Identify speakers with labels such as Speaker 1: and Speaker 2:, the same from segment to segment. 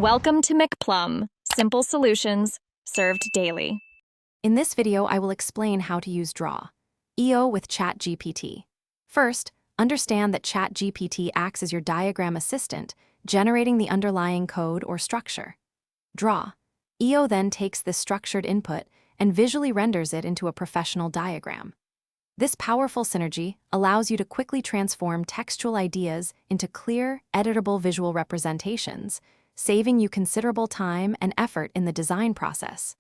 Speaker 1: Welcome to McPlum, simple solutions served daily.
Speaker 2: In this video, I will explain how to use Draw EO with ChatGPT. First, understand that ChatGPT acts as your diagram assistant, generating the underlying code or structure. Draw EO then takes this structured input and visually renders it into a professional diagram. This powerful synergy allows you to quickly transform textual ideas into clear, editable visual representations, saving you considerable time and effort in the design process.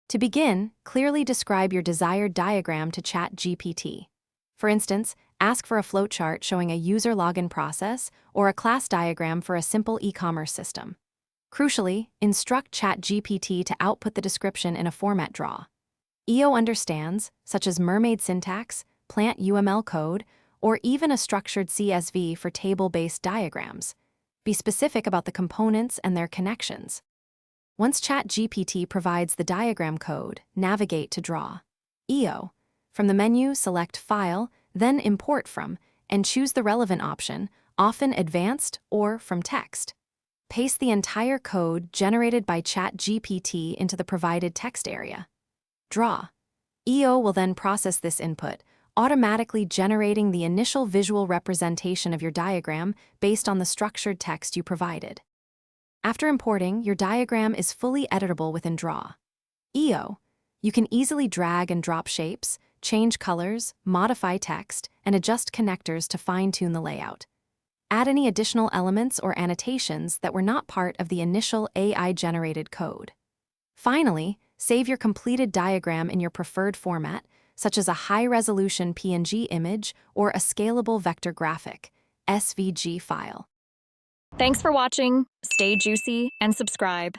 Speaker 2: To begin, clearly describe your desired diagram to ChatGPT. For instance, ask for a flowchart showing a user login process or a class diagram for a simple e-commerce system. Crucially, instruct ChatGPT to output the description in a format Draw EO understands, such as mermaid syntax, plant UML code, or even a structured CSV for table-based diagrams. Be specific about the components and their connections. Once ChatGPT provides the diagram code, navigate to Draw EO. From the menu, select File, then Import From, and choose the relevant option, often Advanced or From Text. Paste the entire code generated by ChatGPT into the provided text area. Draw EO will then process this input, automatically generating the initial visual representation of your diagram based on the structured text you provided. After importing, your diagram is fully editable within Draw EO. You can easily drag and drop shapes, change colors, modify text, and adjust connectors to fine-tune the layout. Add any additional elements or annotations that were not part of the initial AI-generated code. Finally, save your completed diagram in your preferred format, such as a high-resolution PNG image or a scalable vector graphic (SVG) file.
Speaker 1: Thanks for watching. Stay juicy and subscribe.